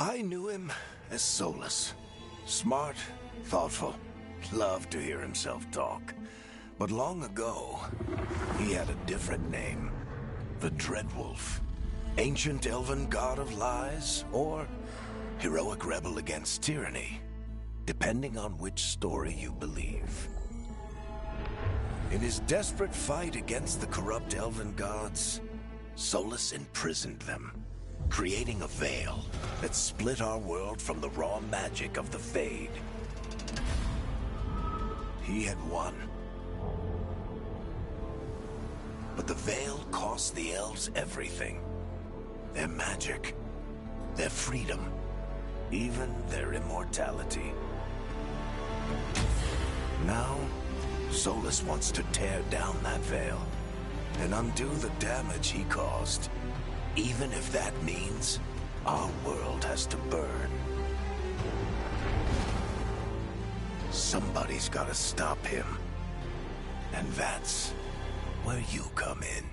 I knew him as Solus. Smart, thoughtful, loved to hear himself talk. But long ago, he had a different name. The Dreadwolf. Ancient elven god of lies, or heroic rebel against tyranny, depending on which story you believe. In his desperate fight against the corrupt elven gods, Solus imprisoned them, creating a veil that split our world from the raw magic of the Fade. He had won. But the veil cost the elves everything. Their magic, their freedom, even their immortality. Now, Solus wants to tear down that veil and undo the damage he caused, even if that means our world has to burn. Somebody's gotta stop him, and that's where you come in.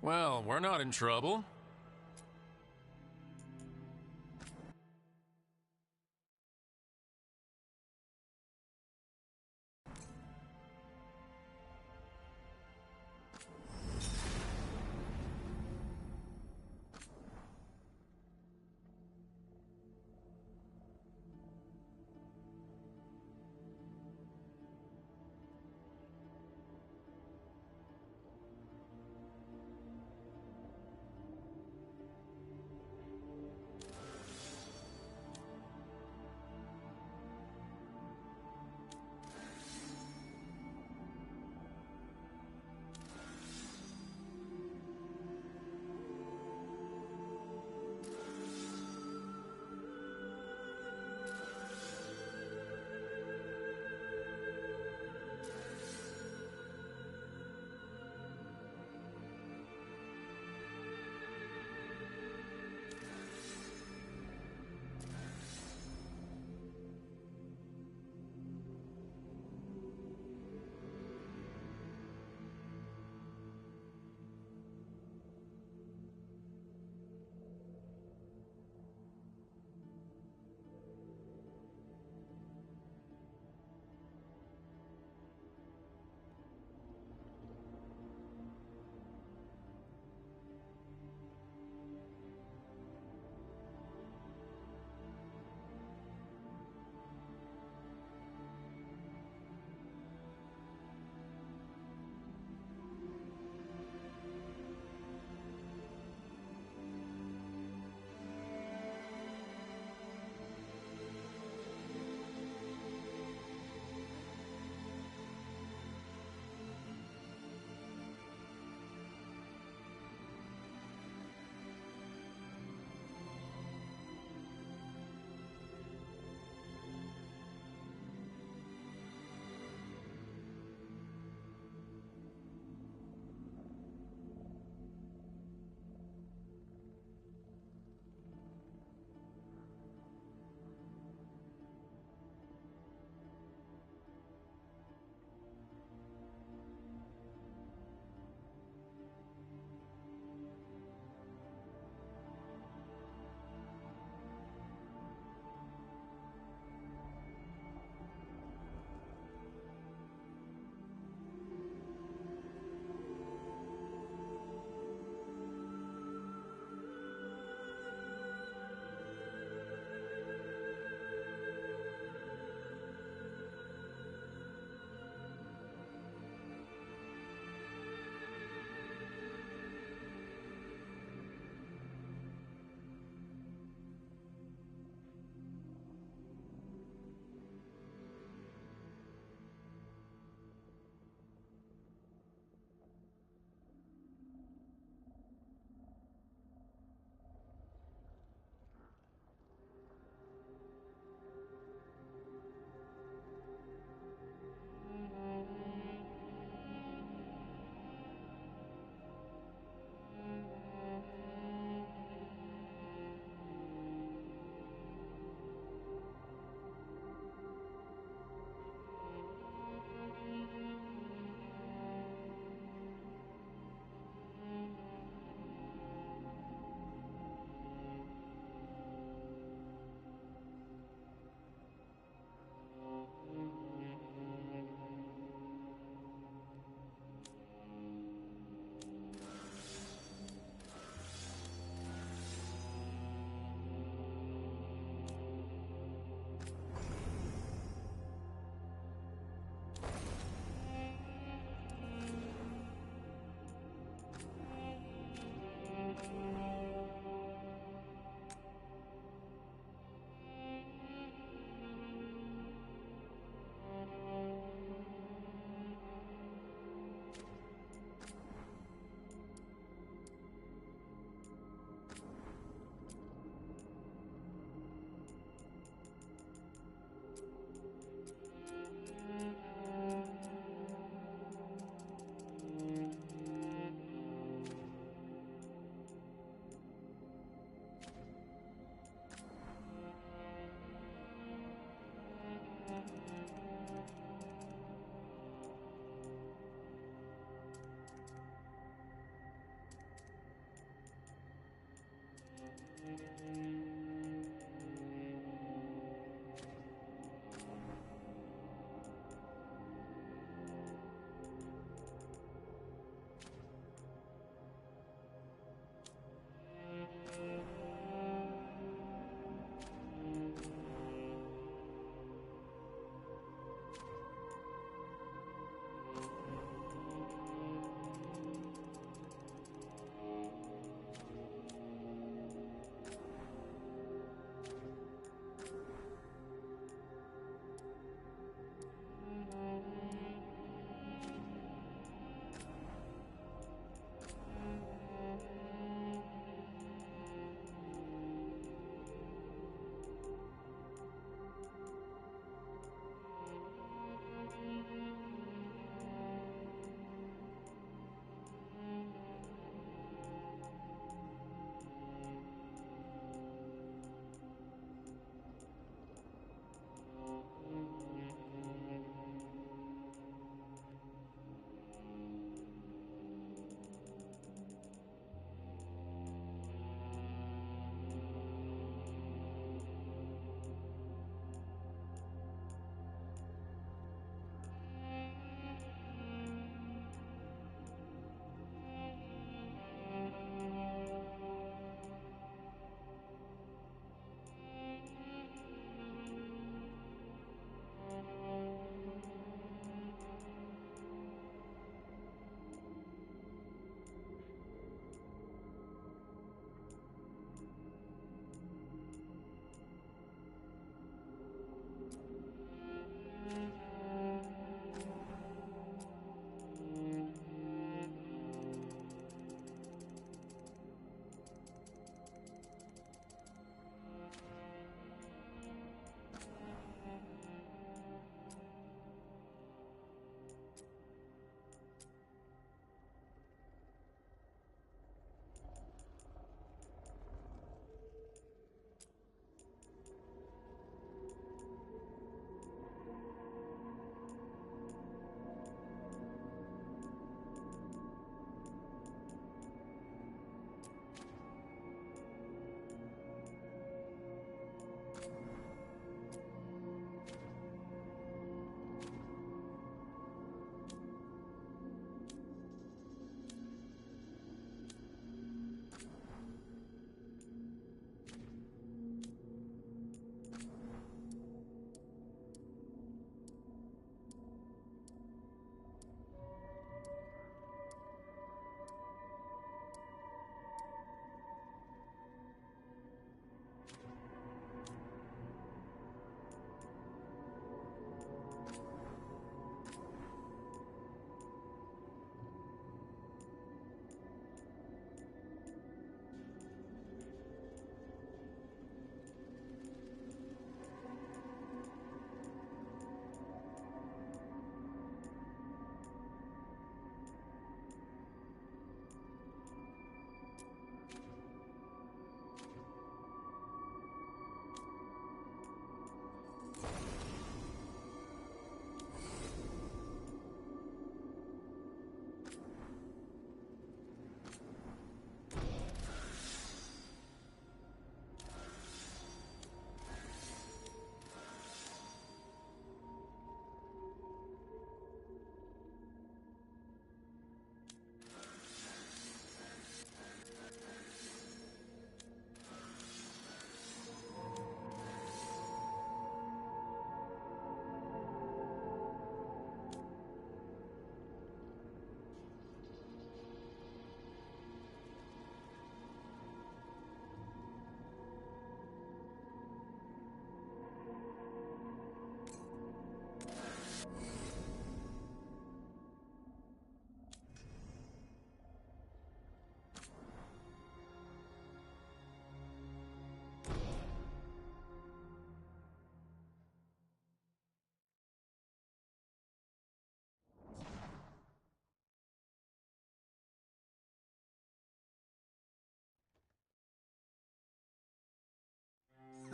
Well, we're not in trouble.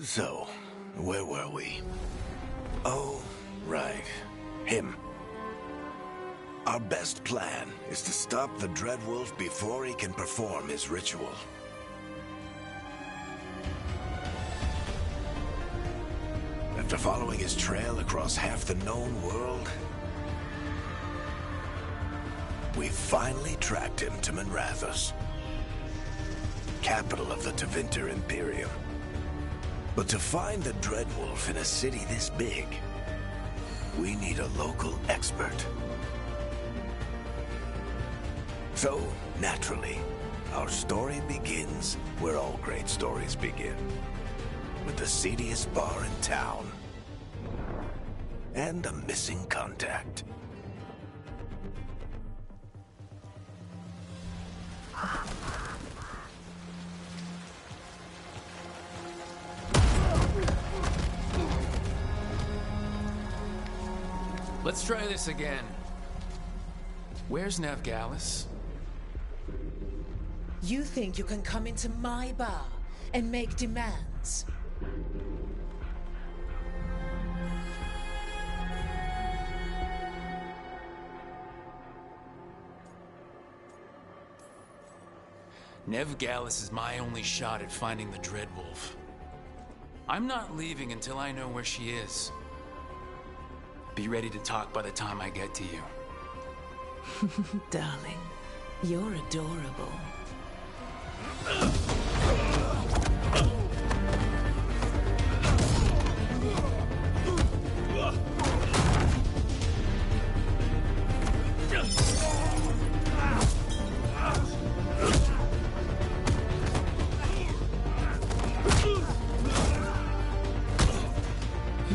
So, where were we? Oh, right. Him. Our best plan is to stop the Dreadwolf before he can perform his ritual. After following his trail across half the known world, we finally tracked him to Minrathous, capital of the Tevinter Imperium. But to find the Dreadwolf in a city this big, we need a local expert. So, naturally, our story begins where all great stories begin. With the seediest bar in town. And a missing contact. Let's try this again. Where's Veilguard? You think you can come into my bar and make demands? Veilguard is my only shot at finding the Dreadwolf. I'm not leaving until I know where she is. Be ready to talk by the time I get to you. Darling, you're adorable.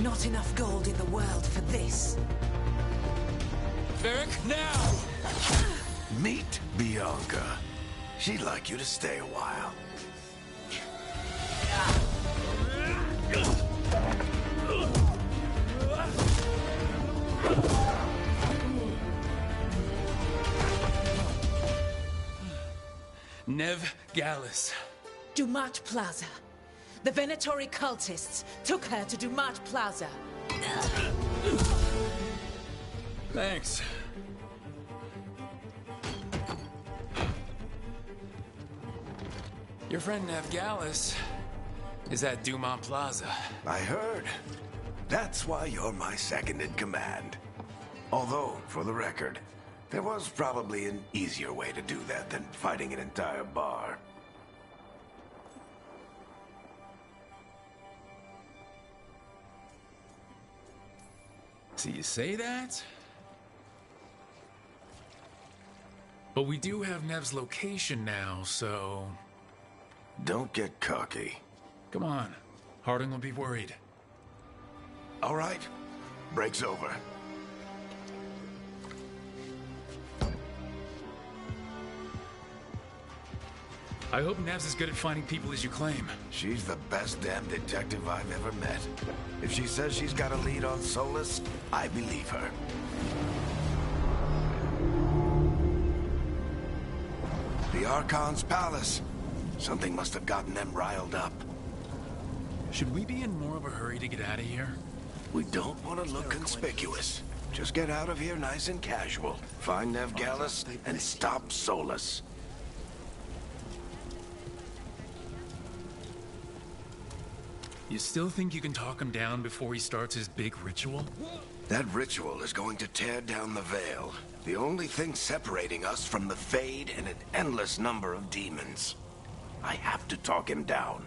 Not enough gold in the world for this. Varric, now! Meet Bianca. She'd like you to stay a while. Veilguard. Dumat Plaza. The Venatori cultists took her to Dumat Plaza. Thanks. Your friend Veilguard is at Dumat Plaza. I heard. That's why you're my second in command. Although, for the record, there was probably an easier way to do that than fighting an entire bar. So you say that? But we do have Nev's location now, so... Don't get cocky. Come on. Harding will be worried. All right. Break's over. I hope Nev's as good at finding people as you claim. She's the best damn detective I've ever met. If she says she's got a lead on Solus, I believe her. The Archon's palace. Something must have gotten them riled up. Should we be in more of a hurry to get out of here? We don't want to look conspicuous. Just get out of here nice and casual. Find Veilguard and stop Solus. You still think you can talk him down before he starts his big ritual? That ritual is going to tear down the veil. The only thing separating us from the Fade and an endless number of demons. I have to talk him down.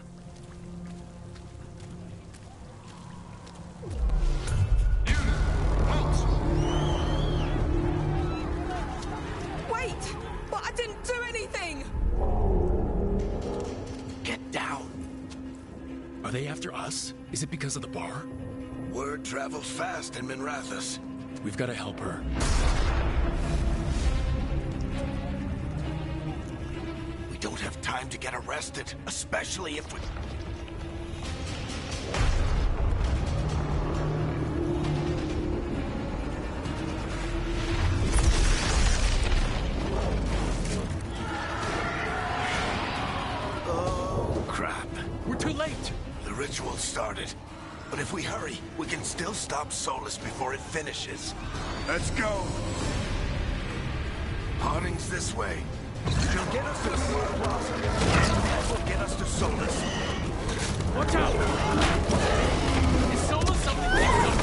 Wait! But I didn't do anything! Get down. Are they after us? Is it because of the bar? Word travels fast in Minrathous. We've got to help her. We don't have time to get arrested, especially if we... Oh, crap. We're too late! The ritual started. But if we hurry, we can still stop Solus before it finishes. Let's go! Harding's this way. She'll get us to the Sword Plaza. That will get us to Solus. Watch out! Is Solus something mixed up?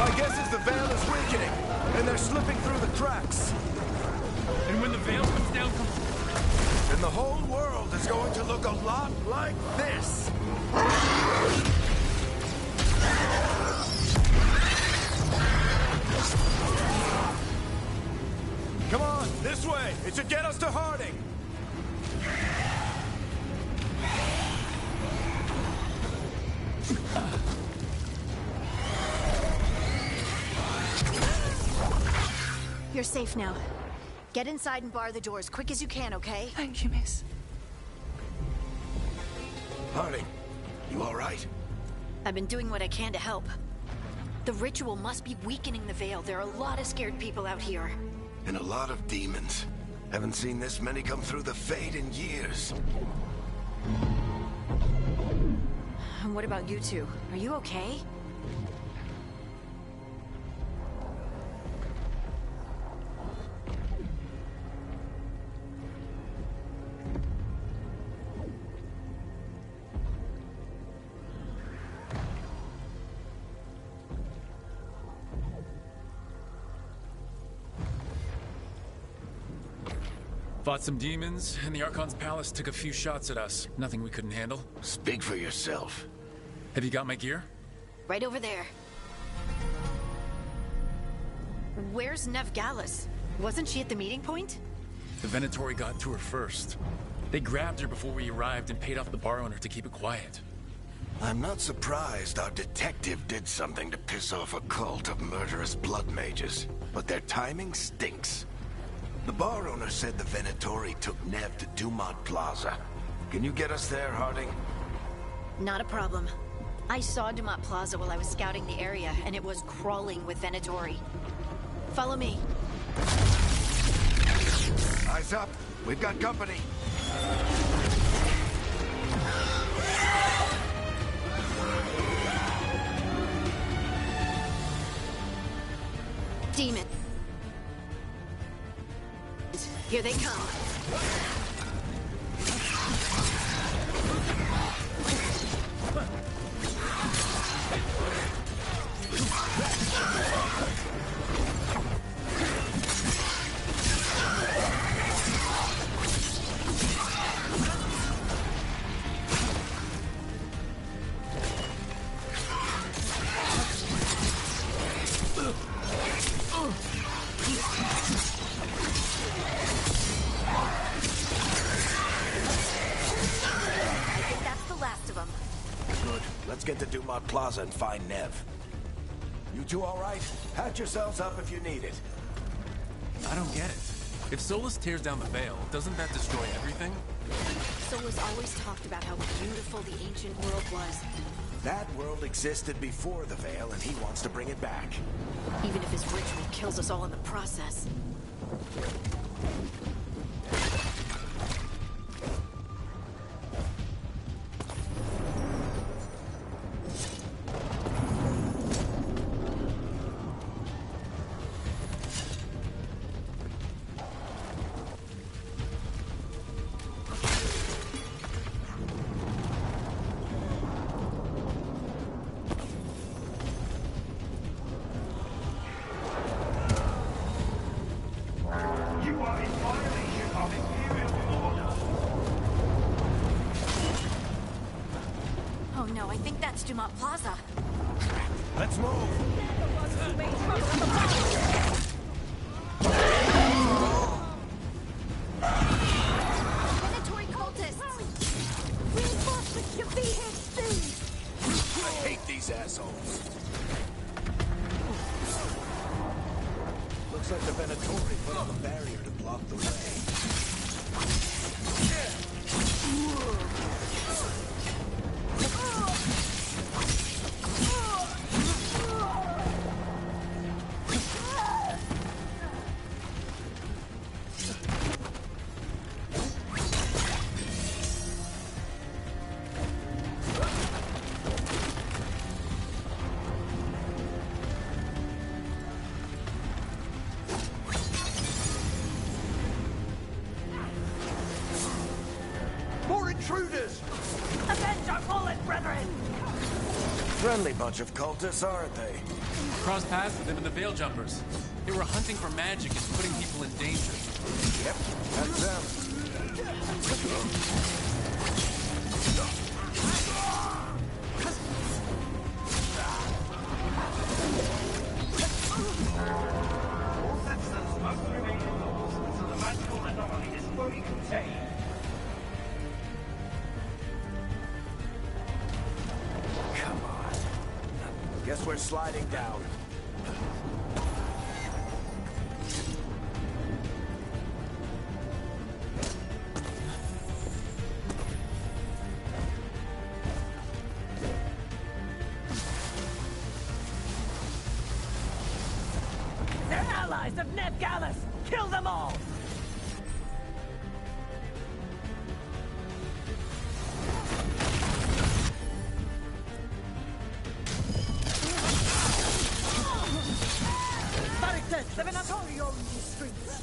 My guess is the Veil is weakening, and they're slipping through the cracks. And when the veil comes down And the whole world is going to look a lot like this. Come on, this way. It should get us to Harding. You're safe now. Get inside and bar the doors quick as you can, okay? Thank you, miss. Harding, you all right? I've been doing what I can to help. The ritual must be weakening the Veil. There are a lot of scared people out here. And a lot of demons. Haven't seen this many come through the Fade in years. And what about you two? Are you okay? Fought some demons, and the Archon's palace took a few shots at us. Nothing we couldn't handle. Speak for yourself. Have you got my gear? Right over there. Where's Veilguard? Wasn't she at the meeting point? The Venatori got to her first. They grabbed her before we arrived and paid off the bar owner to keep it quiet. I'm not surprised our detective did something to piss off a cult of murderous blood mages, but their timing stinks. The bar owner said the Venatori took Nev to Dumont Plaza. Can you get us there, Harding? Not a problem. I saw Dumont Plaza while I was scouting the area, and it was crawling with Venatori. Follow me. Eyes up. We've got company. Demon. Here they come. Let's get to Dumont Plaza and find Nev. You two all right? Patch yourselves up if you need it. I don't get it. If Solus tears down the Veil, doesn't that destroy everything? Solus always talked about how beautiful the ancient world was. That world existed before the Veil, and he wants to bring it back. Even if his ritual kills us all in the process. Oh no, I think that's Dumont Plaza. Let's move! Venatori cultists! Reinforcements should be here soon! I hate these assholes. Looks like the Venatori put up a barrier to block the way. intruders! Avenge our fallen brethren! Friendly bunch of cultists, aren't they? Crossed paths with them and the Veil Jumpers. They were hunting for magic and putting people in danger. Yep, that's them. All citizens must remain indoors until the magical anomaly is fully contained. Come on. Guess we're sliding down. They're allies of Ned Gallus! Kill them all! Barricades the Venatorial streets!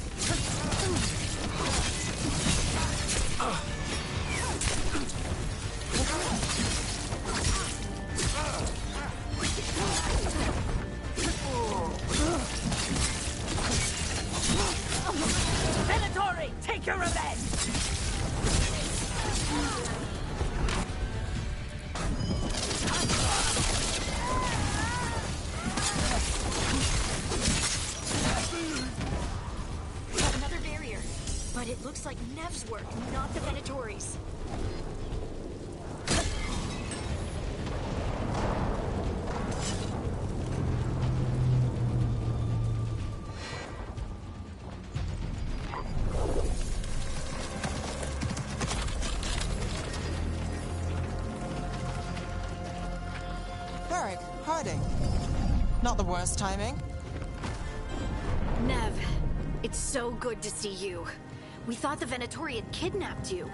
Venatori, take your revenge! We have another barrier. But it looks like Nev's work, not the Venatori's. Varric, hiding. Not the worst timing. Nev, it's so good to see you. We thought the Venatori had kidnapped you.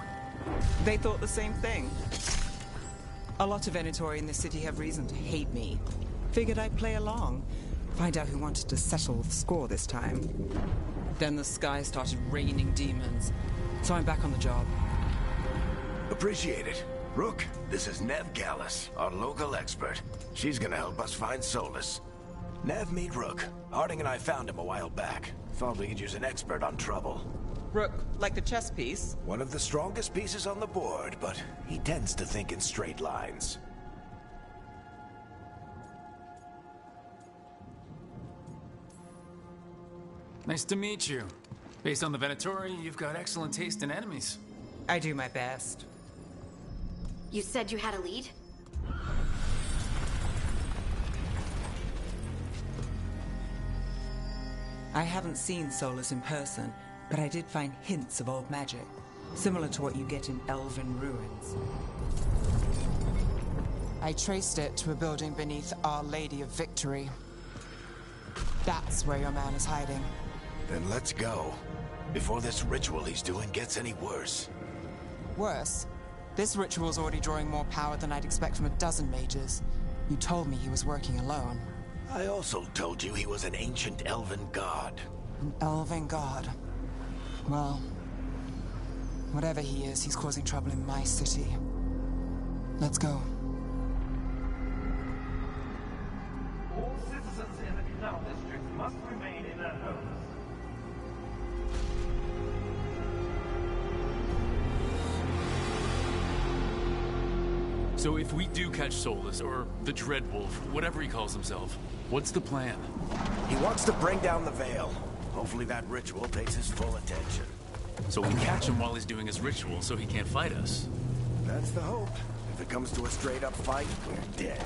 They thought the same thing. A lot of Venatori in this city have reason to hate me. Figured I'd play along. Find out who wanted to settle the score this time. Then the sky started raining demons. So I'm back on the job. Appreciate it. Rook, this is Nev Gallus, our local expert. She's gonna help us find Solus. Nev, meet Rook. Harding and I found him a while back. Thought we could use an expert on trouble. Rook, like the chess piece? One of the strongest pieces on the board, but he tends to think in straight lines. Nice to meet you. Based on the Venatori, you've got excellent taste in enemies. I do my best. You said you had a lead? I haven't seen Solus in person, but I did find hints of old magic, similar to what you get in elven ruins. I traced it to a building beneath Our Lady of Victory. That's where your man is hiding. Then let's go. Before this ritual he's doing gets any worse. Worse, this ritual's already drawing more power than I'd expect from a dozen mages. You told me he was working alone. I also told you he was an ancient elven god. An elven god. Well, whatever he is, he's causing trouble in my city. Let's go. All citizens in the Canal District must remain in their homes. So if we do catch Solus, or the Dreadwolf, whatever he calls himself, what's the plan? He wants to bring down the Veil. Hopefully that ritual takes his full attention. So we catch him while he's doing his ritual so he can't fight us. That's the hope. If it comes to a straight-up fight, we're dead.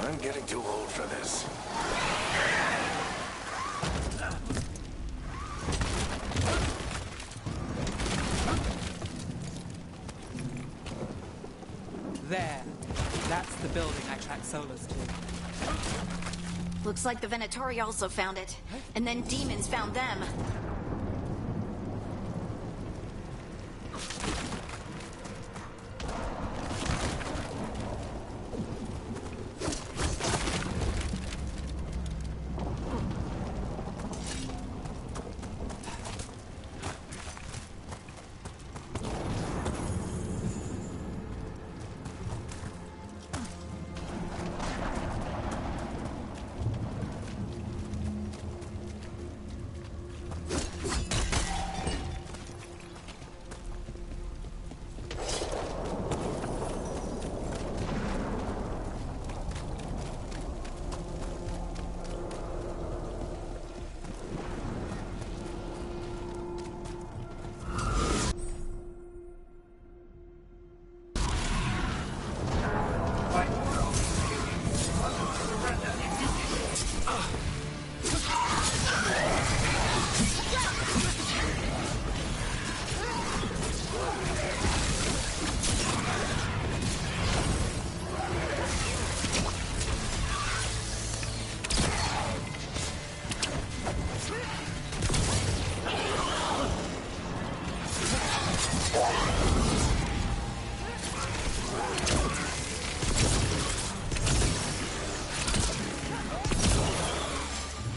I'm getting too old for this. There. That's the building I tracked Solus to. Looks like the Venatori also found it. And then demons found them.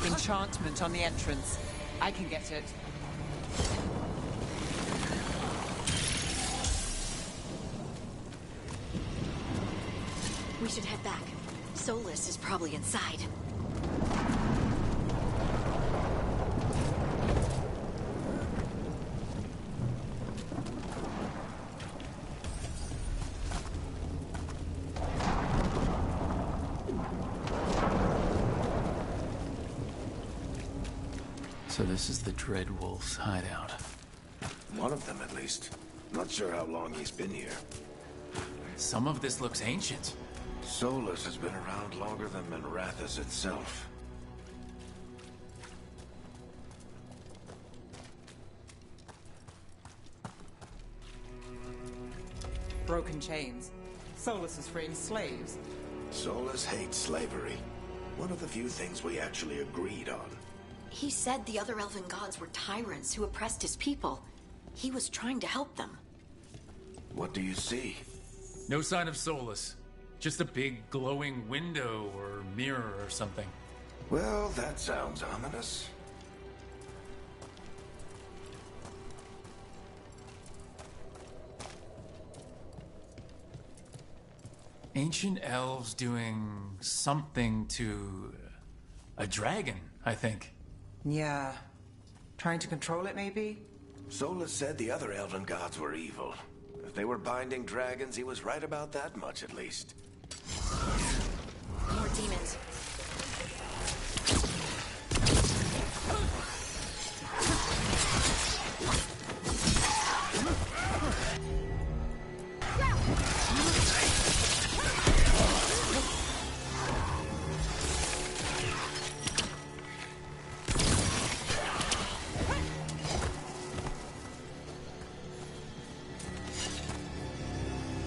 Enchantment on the entrance. I can get it. We should head back. Solus is probably inside. So this is the Dreadwolf's hideout. One of them, at least. Not sure how long he's been here. Some of this looks ancient. Solus has been around longer than Minrathous itself. Broken chains. Solus is freeing slaves. Solus hates slavery. One of the few things we actually agreed on. He said the other elven gods were tyrants who oppressed his people. He was trying to help them. What do you see? No sign of Solus. Just a big glowing window or mirror or something. Well, that sounds ominous. Ancient elves doing something to a dragon, I think. Yeah. Trying to control it, maybe? Solus said the other elven gods were evil. If they were binding dragons, he was right about that much, at least. More demons.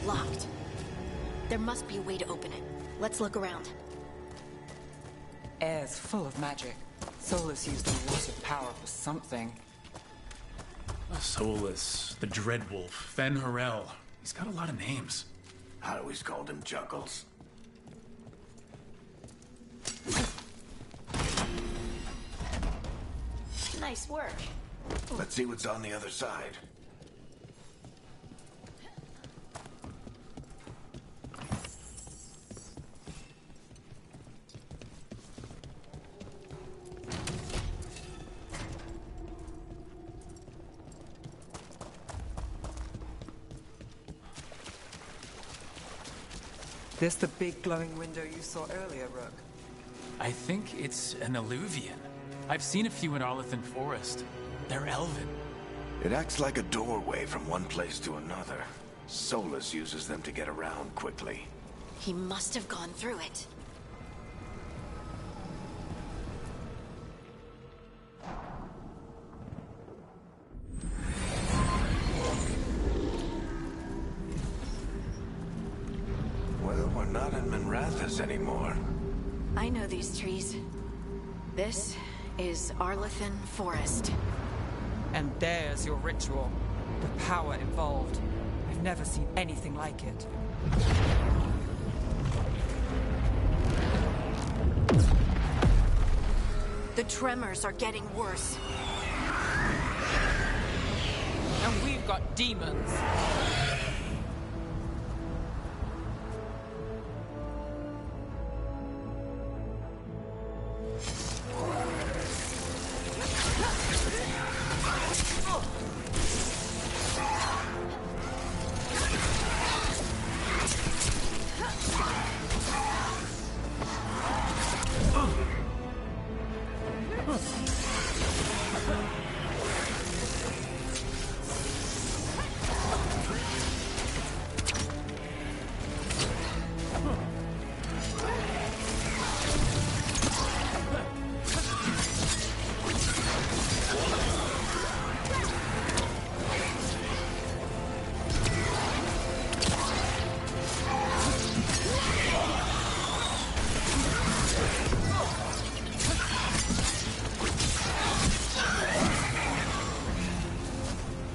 Locked. There must be a way to open it. Let's look around. Air's full of magic. Solus used a lot of power for something. Solus, the Dreadwolf, Fen-Harel. He's got a lot of names. I always called him Chuckles. Nice work. Let's see what's on the other side. This the big glowing window you saw earlier, Rook? I think it's an alluvian. I've seen a few in Arlethan Forest. They're elven. It acts like a doorway from one place to another. Solus uses them to get around quickly. He must have gone through it. We're not in Minrathous anymore. I know these trees. This is Arlethan Forest. And there's your ritual. The power involved. I've never seen anything like it. The tremors are getting worse. And we've got demons.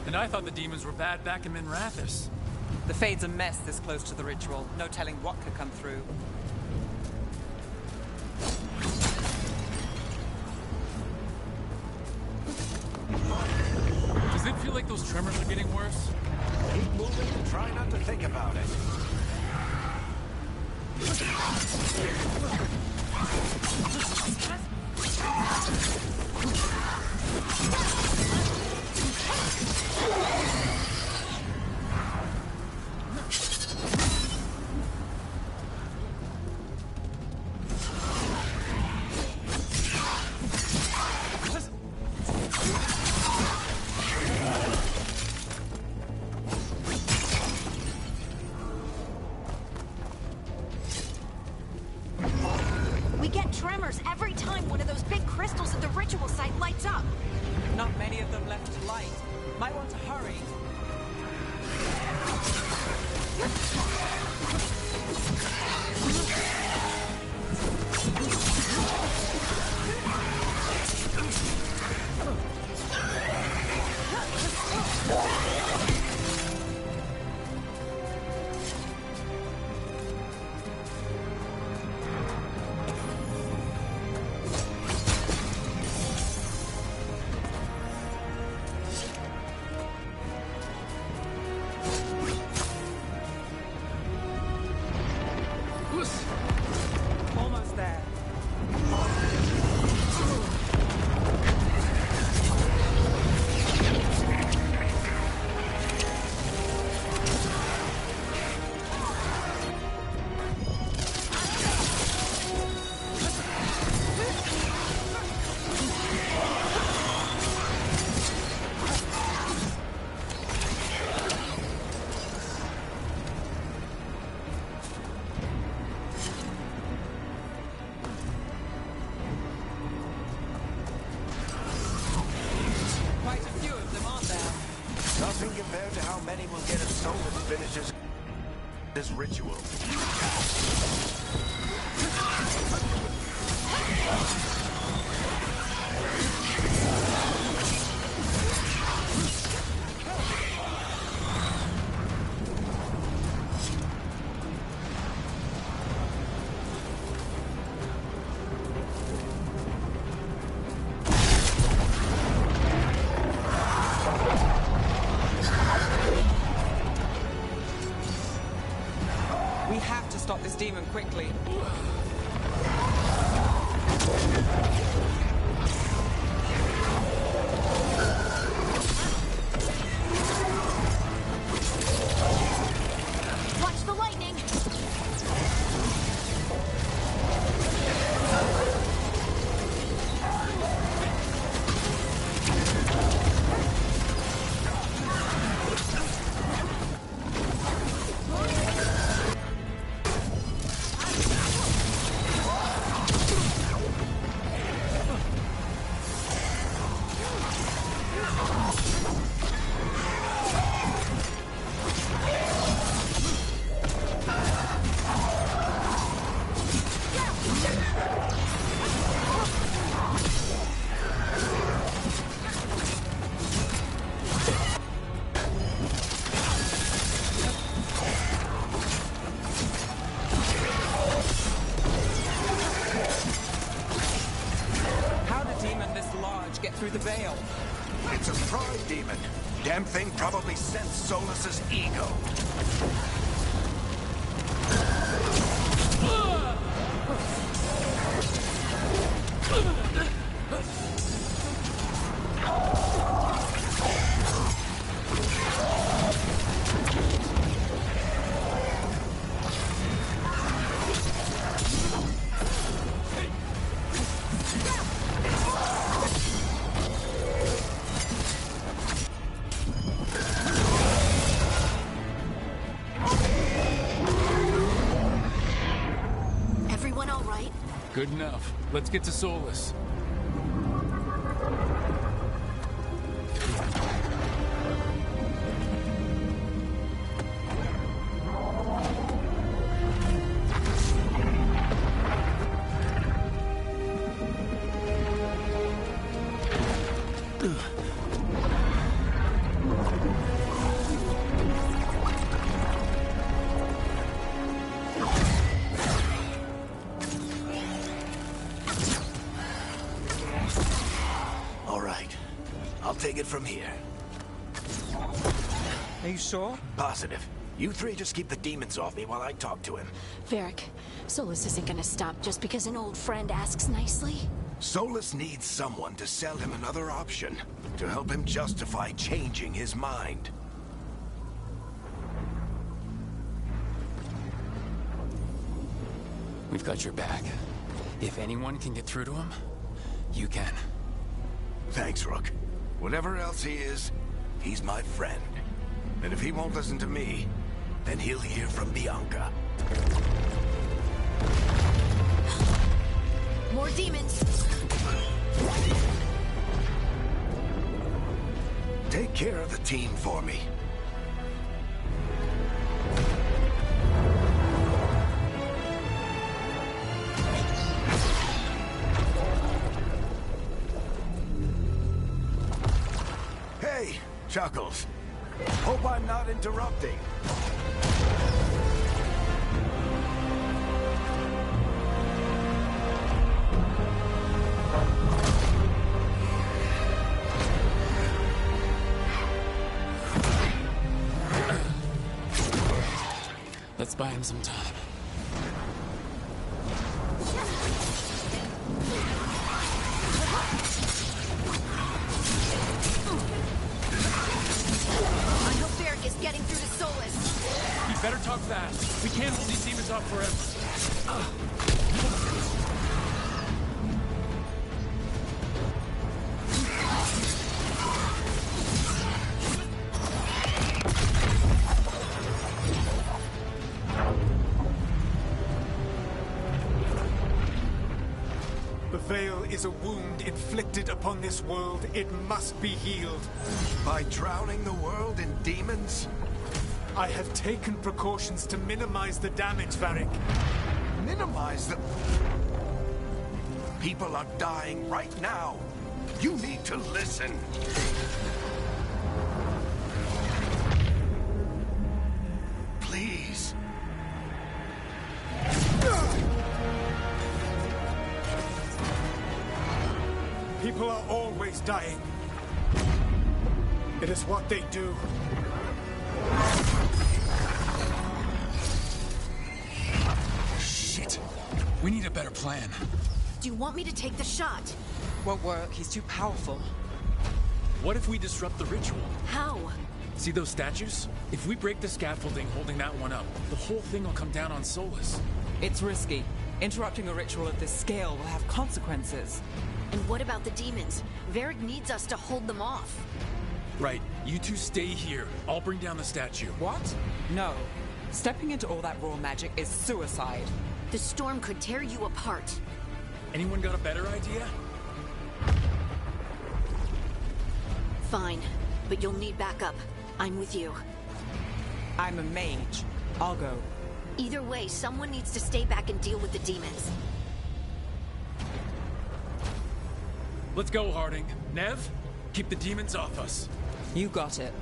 And I thought the demons were bad back in Minrathous. The Fade's a mess this close to the ritual. No telling what could come through. Does it feel like those tremors are getting worse? Keep moving and try not to think about it. We get tremors every time one of those big crystals at the ritual site lights up. Not many of them left to light. Might want to hurry. Almost there. Quite a few of them, aren't there? Nothing compared to how many will get a soul that finishes this ritual. We have to stop this demon quickly. Watch the lightning! the Veil. It's a pride demon. Damn thing probably sensed Solas's ego. Everyone all right? Good enough. Let's get to Solus. All right. I'll take it from here. Are you sure? Positive. You three just keep the demons off me while I talk to him. Varric, Solus isn't gonna stop just because an old friend asks nicely. Solus needs someone to sell him another option, to help him justify changing his mind. We've got your back. If anyone can get through to him, you can. Thanks, Rook. Whatever else he is, he's my friend. And if he won't listen to me, then he'll hear from Bianca. More demons! Take care of the team for me. Hey, Chuckles. Hope I'm not interrupting. Let's buy him some time. I hope Varric is getting through to Solus. You better talk fast. We can't hold these demons off forever. The Veil is a wound inflicted upon this world. It must be healed. By drowning the world in demons? I have taken precautions to minimize the damage, Varric. Minimize the... People are dying right now. You need to listen. Please. People are always dying. It is what they do. Shit. We need a better plan. Do you want me to take the shot? Won't work. He's too powerful. What if we disrupt the ritual? How? See those statues? If we break the scaffolding holding that one up, the whole thing will come down on Solus. It's risky. Interrupting a ritual of this scale will have consequences. And what about the demons? Varric needs us to hold them off. Right. You two stay here. I'll bring down the statue. What? No. Stepping into all that raw magic is suicide. The storm could tear you apart. Anyone got a better idea? Fine, but you'll need backup. I'm with you. I'm a mage. I'll go. Either way, someone needs to stay back and deal with the demons. Let's go, Harding. Nev, keep the demons off us. You got it.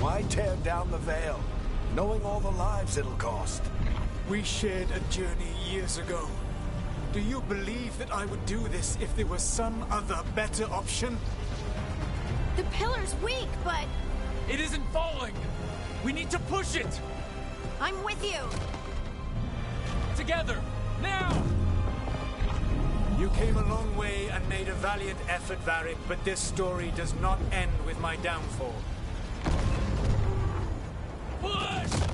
Why tear down the Veil, knowing all the lives it'll cost? We shared a journey years ago. Do you believe that I would do this if there was some other better option? The pillar's weak, but It isn't falling! We need to push it! I'm with you. Together! Now! You came a long way and made a valiant effort, Varric, but this story does not end with my downfall. Push!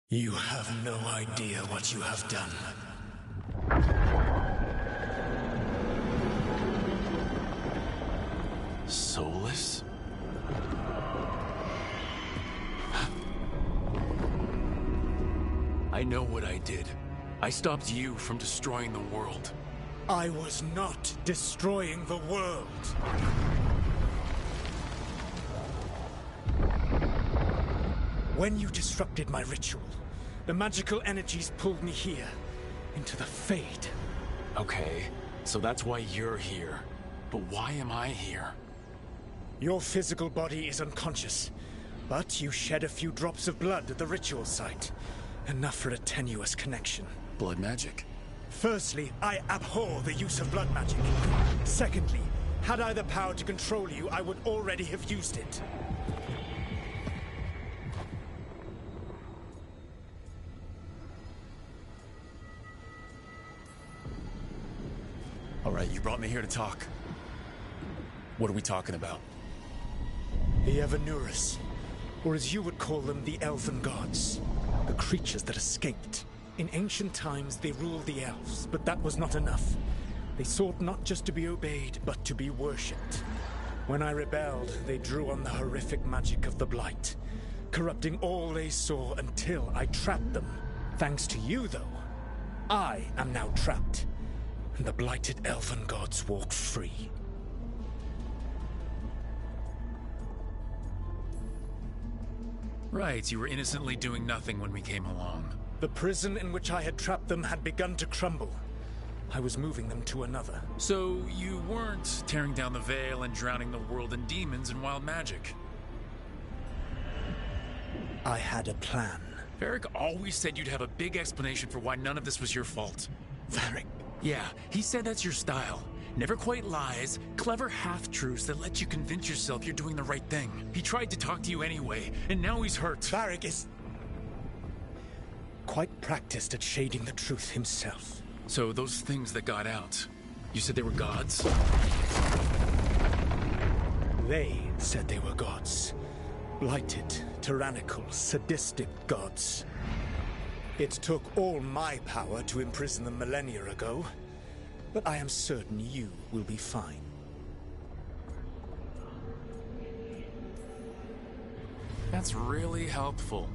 You have no idea what you have done. Soulless? I know what I did. I stopped you from destroying the world. I was not destroying the world. When you disrupted my ritual, the magical energies pulled me here, into the Fade. Okay, so that's why you're here. But why am I here? Your physical body is unconscious, but you shed a few drops of blood at the ritual site. Enough for a tenuous connection. Blood magic? Firstly, I abhor the use of blood magic. Secondly, had I the power to control you, I would already have used it. All right, you brought me here to talk. What are we talking about? The Evanurus, or as you would call them, the Elven Gods. The creatures that escaped. In ancient times, they ruled the elves, but that was not enough. They sought not just to be obeyed, but to be worshipped. When I rebelled, they drew on the horrific magic of the Blight, corrupting all they saw until I trapped them. Thanks to you, though, I am now trapped, and the blighted Elven Gods walk free. Right, you were innocently doing nothing when we came along. The prison in which I had trapped them had begun to crumble. I was moving them to another. So you weren't tearing down the Veil and drowning the world in demons and wild magic? I had a plan. Varric always said you'd have a big explanation for why none of this was your fault. Varric. Yeah, he said that's your style. Never quite lies, clever half-truths that let you convince yourself you're doing the right thing. He tried to talk to you anyway, and now he's hurt. Varric is quite practiced at shading the truth himself. So those things that got out, you said they were gods? They said they were gods. Blighted, tyrannical, sadistic gods. It took all my power to imprison them millennia ago, but I am certain you will be fine. That's really helpful.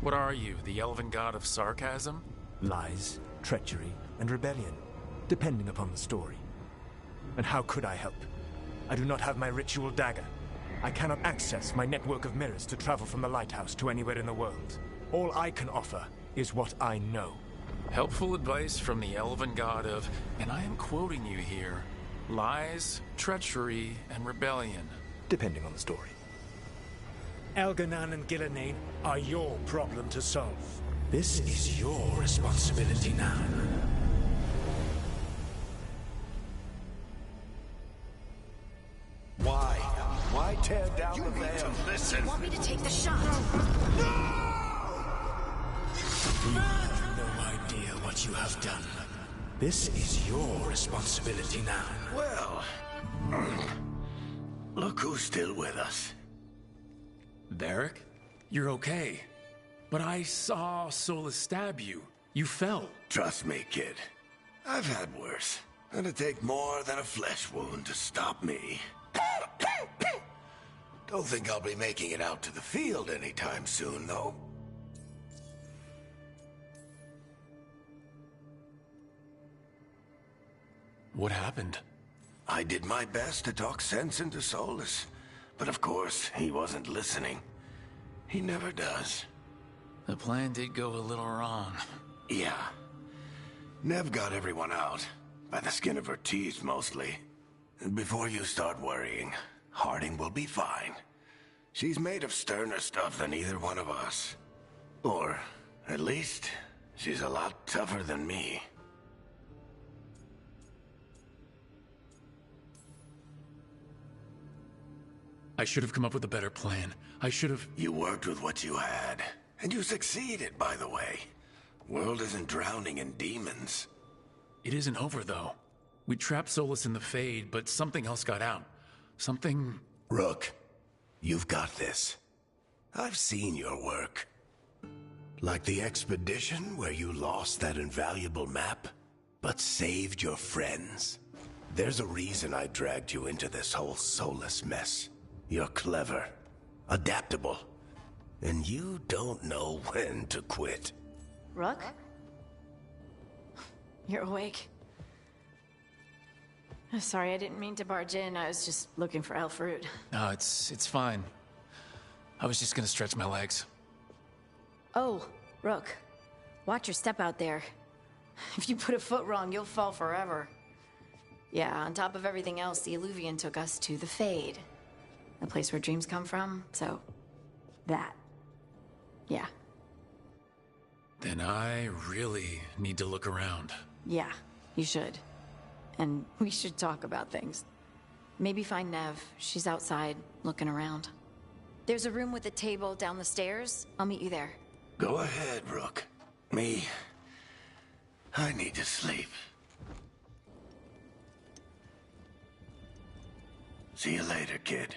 What are you, the elven god of sarcasm? Lies, treachery, and rebellion, depending upon the story. And how could I help? I do not have my ritual dagger. I cannot access my network of mirrors to travel from the lighthouse to anywhere in the world. All I can offer is what I know. Helpful advice from the elven god of, and I am quoting you here, lies, treachery, and rebellion. Depending on the story. Elganan and Gillenane are your problem to solve. This is your responsibility now. Why? Why tear down the veil? Listen. You want me to take the shot? You have no idea what you have done. This is your responsibility now. Well, look who's still with us. Varric? You're okay. But I saw Solus stab you. You fell. Trust me, kid. I've had worse. It'd take more than a flesh wound to stop me. Don't think I'll be making it out to the field anytime soon, though. What happened? I did my best to talk sense into Solus, but of course, he wasn't listening. He never does. The plan did go a little wrong. Yeah. Nev got everyone out, by the skin of her teeth mostly. And before you start worrying, Harding will be fine. She's made of sterner stuff than either one of us. Or, at least, she's a lot tougher than me. I should have come up with a better plan. I should have... You worked with what you had. And you succeeded, by the way. World isn't drowning in demons. It isn't over, though. We trapped Solus in the Fade, but something else got out. Something... Rook, you've got this. I've seen your work. Like the expedition where you lost that invaluable map, but saved your friends. There's a reason I dragged you into this whole Solus mess. You're clever, adaptable, and you don't know when to quit. Rook? You're awake. Sorry, I didn't mean to barge in. I was just looking for Elfroot. No, it's fine. I was just gonna stretch my legs. Oh, Rook. Watch your step out there. If you put a foot wrong, you'll fall forever. Yeah, on top of everything else, the Illuvian took us to the Fade. The place where dreams come from, so... that. Yeah. Then I really need to look around. Yeah, you should. And we should talk about things. Maybe find Nev. She's outside, looking around. There's a room with a table down the stairs. I'll meet you there. Go ahead, Rook. Me, I need to sleep. See you later, kid.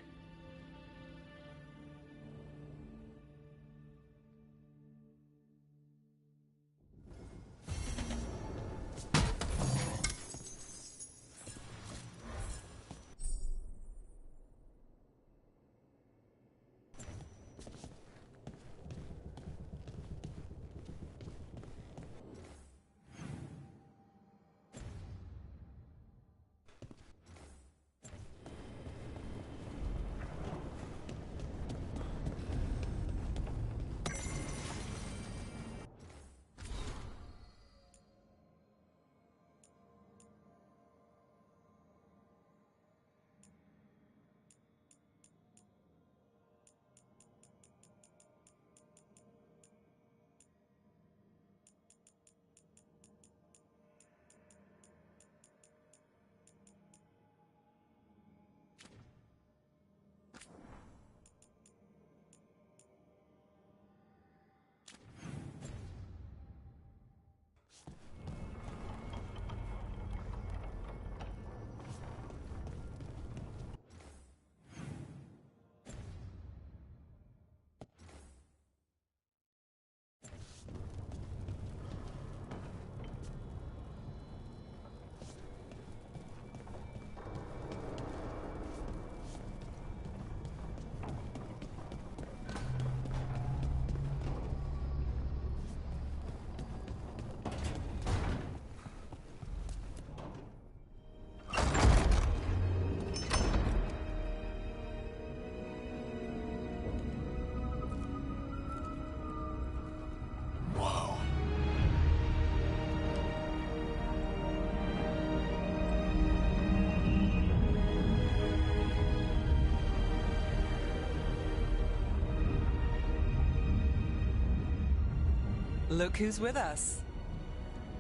Look who's with us.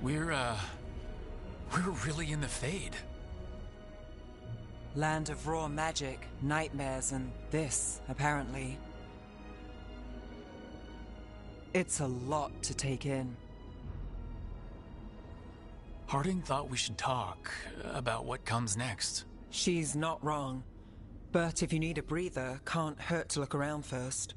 We're really in the Fade. Land of raw magic, nightmares, and this, apparently. It's a lot to take in. Harding thought we should talk about what comes next. She's not wrong. But if you need a breather, can't hurt to look around first.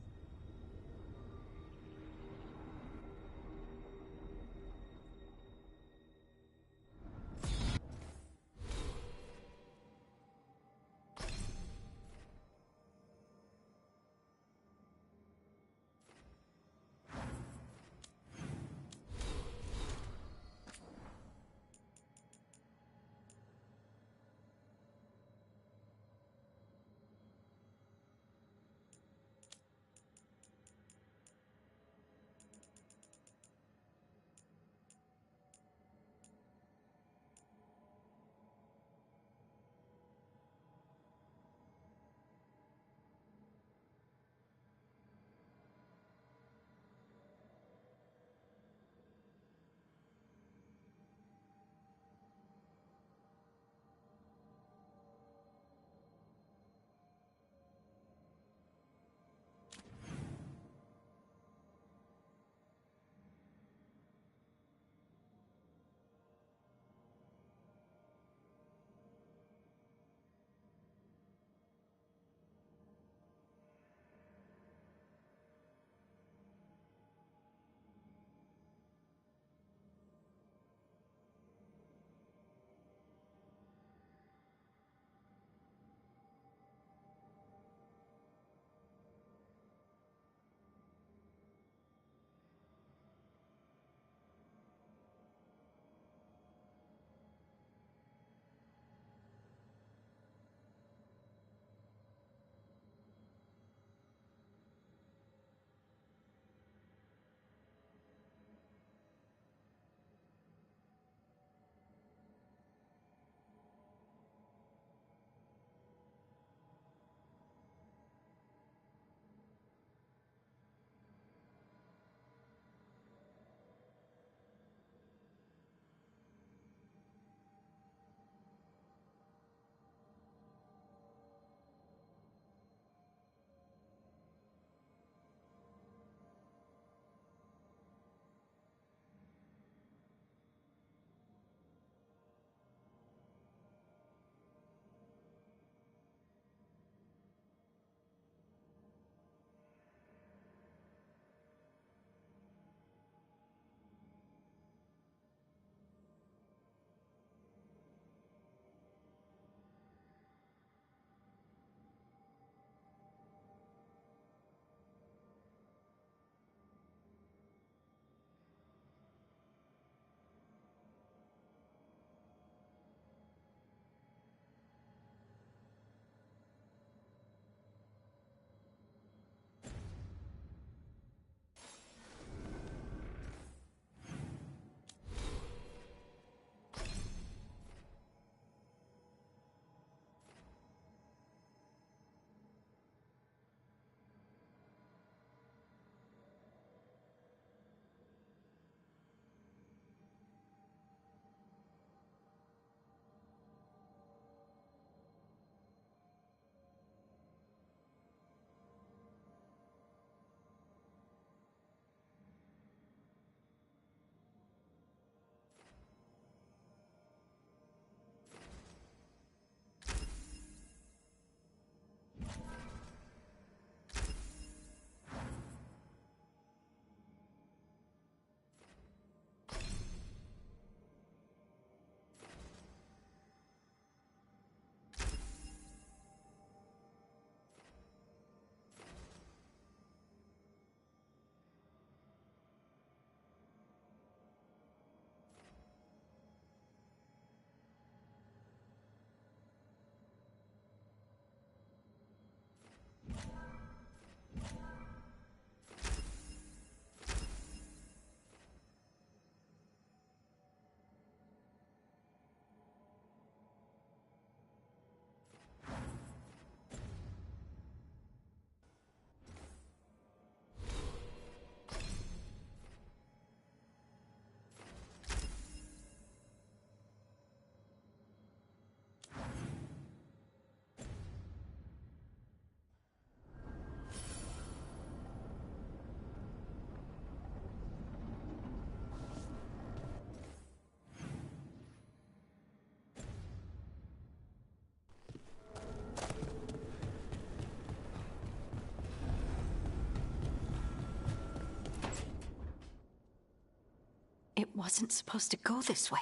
wasn't supposed to go this way.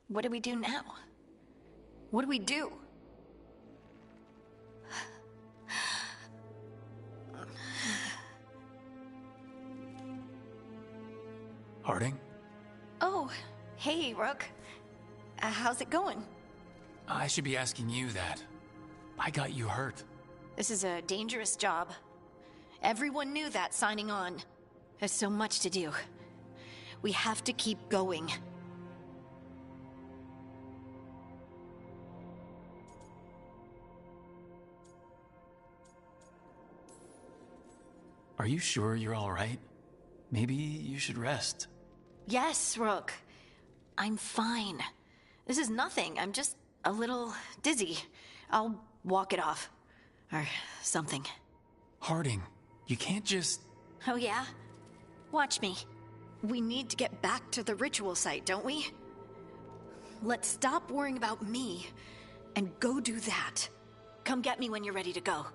What do we do now? What do we do? Harding? Oh, hey, Rook. How's it going? I should be asking you that. I got you hurt. This is a dangerous job. Everyone knew that signing on. There's so much to do. We have to keep going. Are you sure you're all right? Maybe you should rest. Yes, Rook. I'm fine. This is nothing. I'm just a little dizzy. I'll walk it off. Or something. Harding, you can't just... Oh yeah? Watch me. We need to get back to the ritual site, don't we? Let's stop worrying about me and go do that. Come get me when you're ready to go.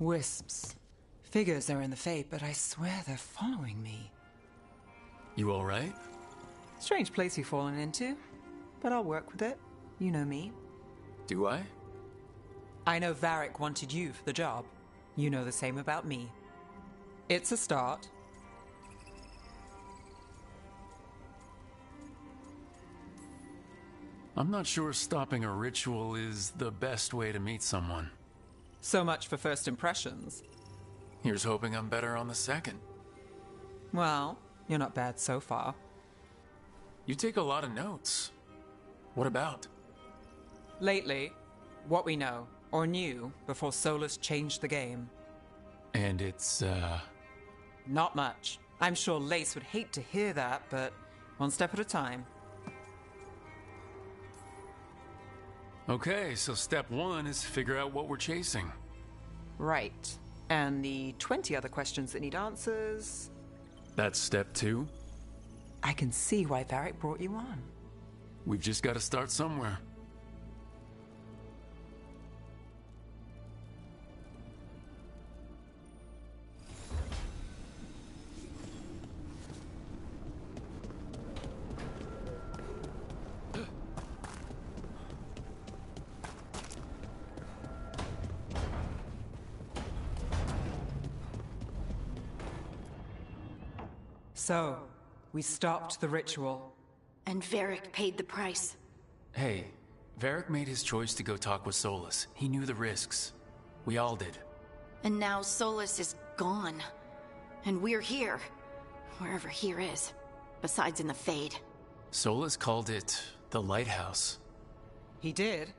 Wisps. Figures are in the Fate, but I swear they're following me. You all right? Strange place you've fallen into, but I'll work with it. You know me. Do I? I know Varric wanted you for the job. You know the same about me. It's a start. I'm not sure stopping a ritual is the best way to meet someone. So much for first impressions. Here's hoping I'm better on the second. Well, you're not bad so far. You take a lot of notes. What about? Lately, what we know, or knew, before Solus changed the game. And it's, Not much. I'm sure Lace would hate to hear that, but one step at a time. Okay, so step one is figure out what we're chasing. Right. And the 20 other questions that need answers... That's step two? I can see why Varric brought you on. We've just got to start somewhere. So, we stopped the ritual. And Varric paid the price. Hey, Varric made his choice to go talk with Solus. He knew the risks. We all did. And now Solus is gone. And we're here. Wherever here is. Besides in the Fade. Solus called it the Lighthouse. He did?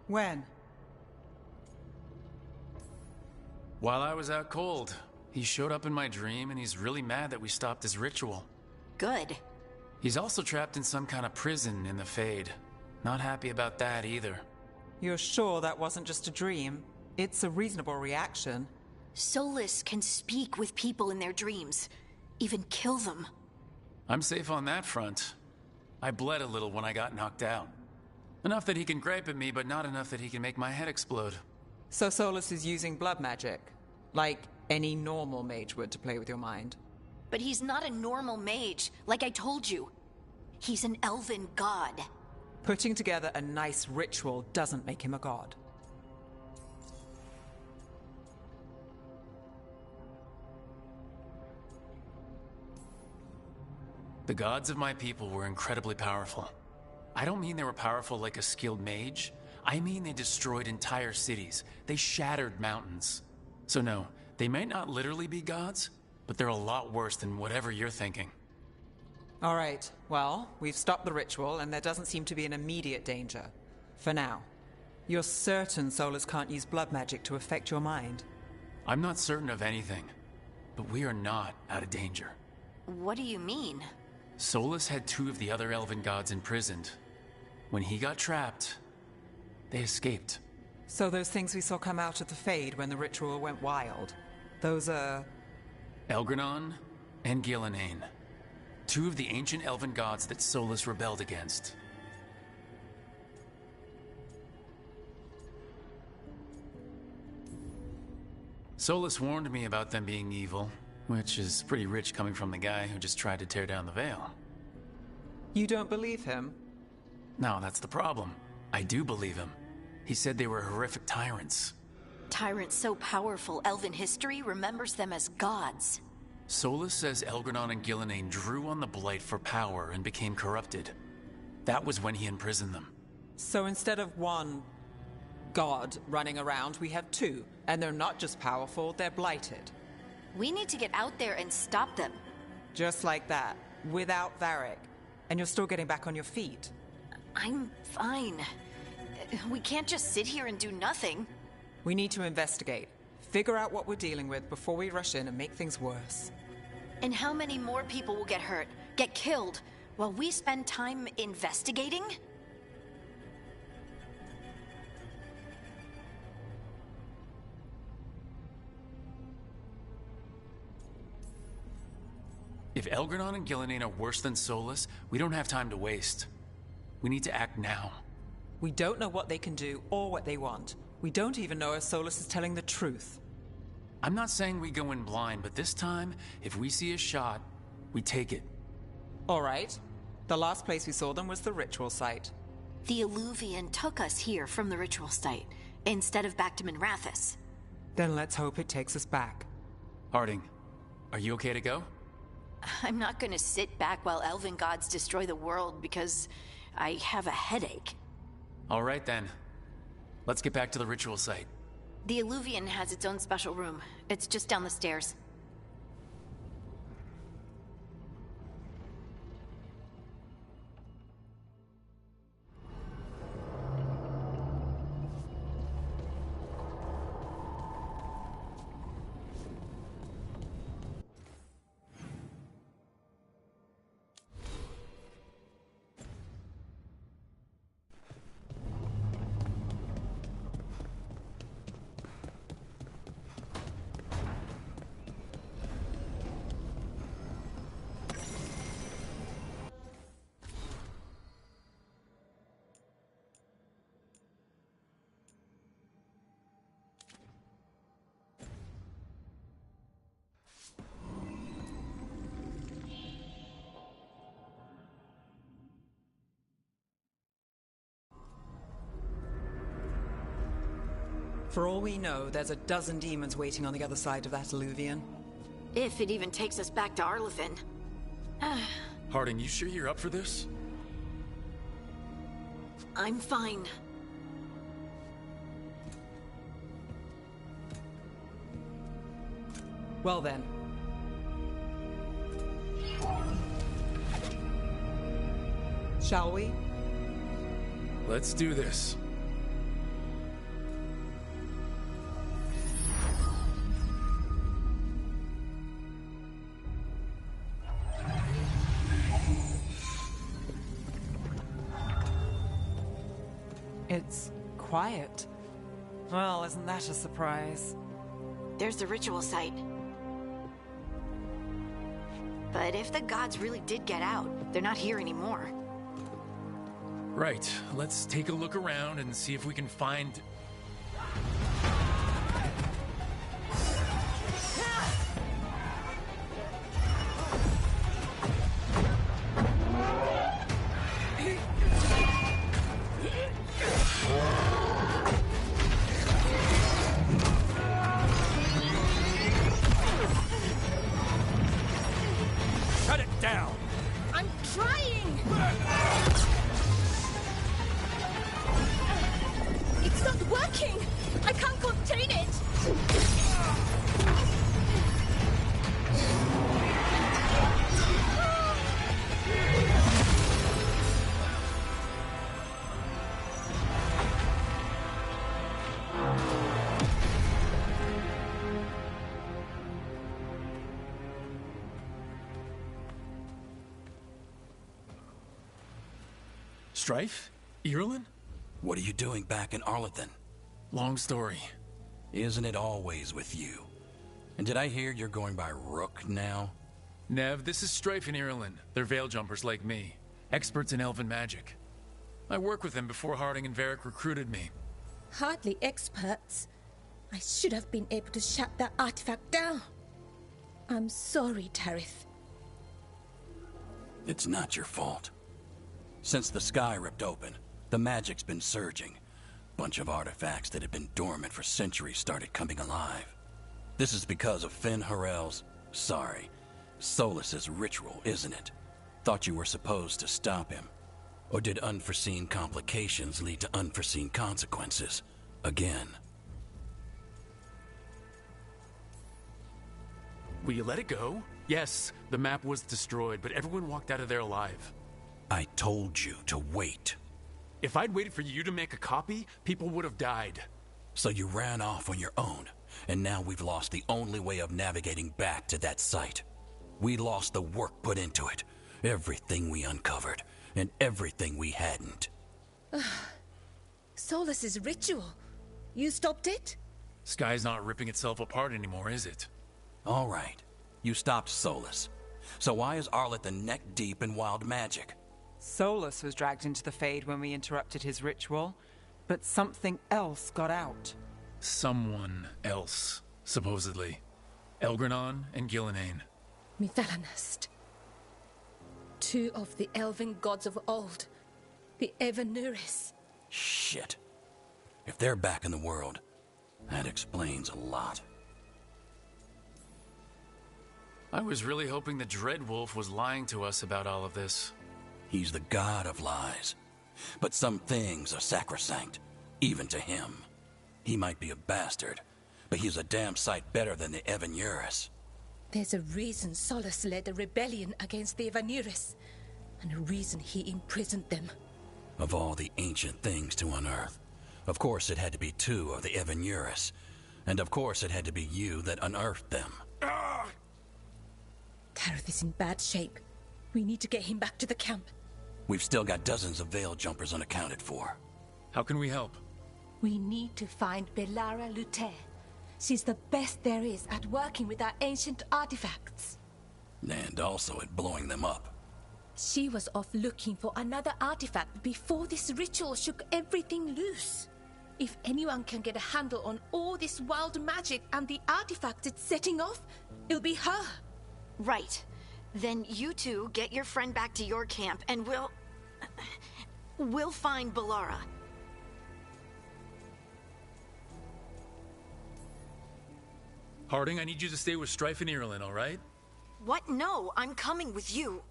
When? While I was out cold, he showed up in my dream and he's really mad that we stopped his ritual. Good. He's also trapped in some kind of prison in the Fade. Not happy about that either. You're sure that wasn't just a dream? It's a reasonable reaction. Solus can speak with people in their dreams. Even kill them. I'm safe on that front. I bled a little when I got knocked out. Enough that he can gripe at me, but not enough that he can make my head explode. So Solus is using blood magic? Like any normal mage would to play with your mind? But he's not a normal mage, like I told you. He's an elven god. Putting together a nice ritual doesn't make him a god. The gods of my people were incredibly powerful. I don't mean they were powerful like a skilled mage. I mean they destroyed entire cities. They shattered mountains. So no, they may not literally be gods, but they're a lot worse than whatever you're thinking. All right, well, we've stopped the ritual, and there doesn't seem to be an immediate danger. For now. You're certain Solus can't use blood magic to affect your mind? I'm not certain of anything, but we are not out of danger. What do you mean? Solus had 2 of the other elven gods imprisoned. When he got trapped, they escaped. So those things we saw come out of the Fade when the ritual went wild, those are... Elgranon and Gillenane. 2 of the ancient elven gods that Solus rebelled against. Solus warned me about them being evil, which is pretty rich coming from the guy who just tried to tear down the veil. You don't believe him? No, that's the problem. I do believe him. He said they were horrific tyrants. Tyrants so powerful, elven history remembers them as gods. Solus says Elgranon and Gillenane drew on the Blight for power and became corrupted. That was when he imprisoned them. So instead of one god running around, we have 2. And they're not just powerful, they're blighted. We need to get out there and stop them. Just like that, without Varric. And you're still getting back on your feet. I'm fine. We can't just sit here and do nothing. We need to investigate. Figure out what we're dealing with before we rush in and make things worse. And how many more people will get hurt, get killed, while we spend time investigating? If Elgranon and Gillenane are worse than Solus, we don't have time to waste. We need to act now. We don't know what they can do or what they want. We don't even know if Solus is telling the truth. I'm not saying we go in blind, but this time, if we see a shot, we take it. All right. The last place we saw them was the ritual site. The Illuvian took us here from the ritual site, instead of back to Minrathous. Then let's hope it takes us back. Harding, are you okay to go? I'm not gonna sit back while elven gods destroy the world because I have a headache. All right then. Let's get back to the ritual site. The Illuvian has its own special room. It's just down the stairs. For all we know, there's a dozen demons waiting on the other side of that Illuvian. If it even takes us back to Arlefin. Harding, you sure you're up for this? I'm fine. Well then. Shall we? Let's do this. It's quiet. Well, isn't that a surprise? There's the ritual site. But if the gods really did get out, they're not here anymore. Right. Let's take a look around and see if we can find... Shut it down! I'm trying! It's not working! I can't contain it! Strife? Irulan? What are you doing back in Arlington? Long story. Isn't it always with you? And did I hear you're going by Rook now? Nev, this is Strife and Irulan. They're veil jumpers like me. Experts in elven magic. I worked with them before Harding and Varric recruited me. Hardly experts. I should have been able to shut that artifact down. I'm sorry, Tarith. It's not your fault. Since the sky ripped open, the magic's been surging. Bunch of artifacts that had been dormant for centuries started coming alive. This is because of Finn Harel's, Solas's ritual, isn't it? Thought you were supposed to stop him. Or did unforeseen complications lead to unforeseen consequences? Again. Will you let it go? Yes, the map was destroyed, but everyone walked out of there alive. I told you to wait. If I'd waited for you to make a copy, people would have died. So you ran off on your own, and now we've lost the only way of navigating back to that site. We lost the work put into it, everything we uncovered, and everything we hadn't. Solas's ritual. You stopped it? Sky's not ripping itself apart anymore, is it? All right. You stopped Solas. So why is Arlington neck deep in wild magic? Solas was dragged into the Fade when we interrupted his ritual, but something else got out. Someone else, supposedly. Elgranon and Gillenane. Mithalanast. Two of the elven gods of old. The Evanuris. Shit. If they're back in the world, that explains a lot. I was really hoping the Dreadwolf was lying to us about all of this. He's the god of lies. But some things are sacrosanct, even to him. He might be a bastard, but he's a damn sight better than the Evanuris. There's a reason Solas led a rebellion against the Evanuris, and a reason he imprisoned them. Of all the ancient things to unearth, of course it had to be two of the Evanuris, and of course it had to be you that unearthed them. Tarith is in bad shape. We need to get him back to the camp. We've still got dozens of veil jumpers unaccounted for. How can we help? We need to find Belara Luther. She's the best there is at working with our ancient artifacts. And also at blowing them up. She was off looking for another artifact before this ritual shook everything loose. If anyone can get a handle on all this wild magic and the artifacts it's setting off, it'll be her. Right. Then you two get your friend back to your camp and we'll find Belara. Harding, I need you to stay with Strife and Irulan, all right? What? No, I'm coming with you.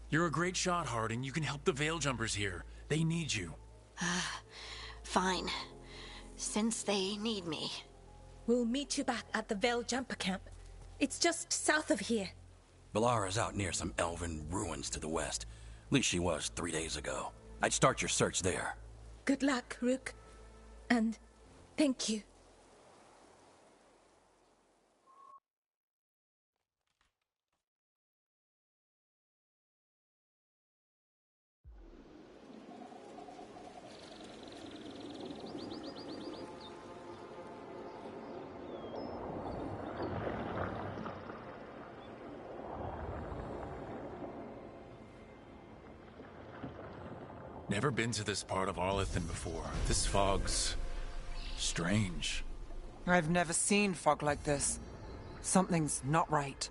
You're a great shot, Harding. You can help the veil jumpers here. They need you. Fine. Since they need me. We'll meet you back at the Veil Jumper camp. It's just south of here. Belara's out near some elven ruins to the west. At least she was 3 days ago. I'd start your search there. Good luck, Rook. And thank you. Never been to this part of Arlington before. This fog's strange. I've never seen fog like this. Something's not right.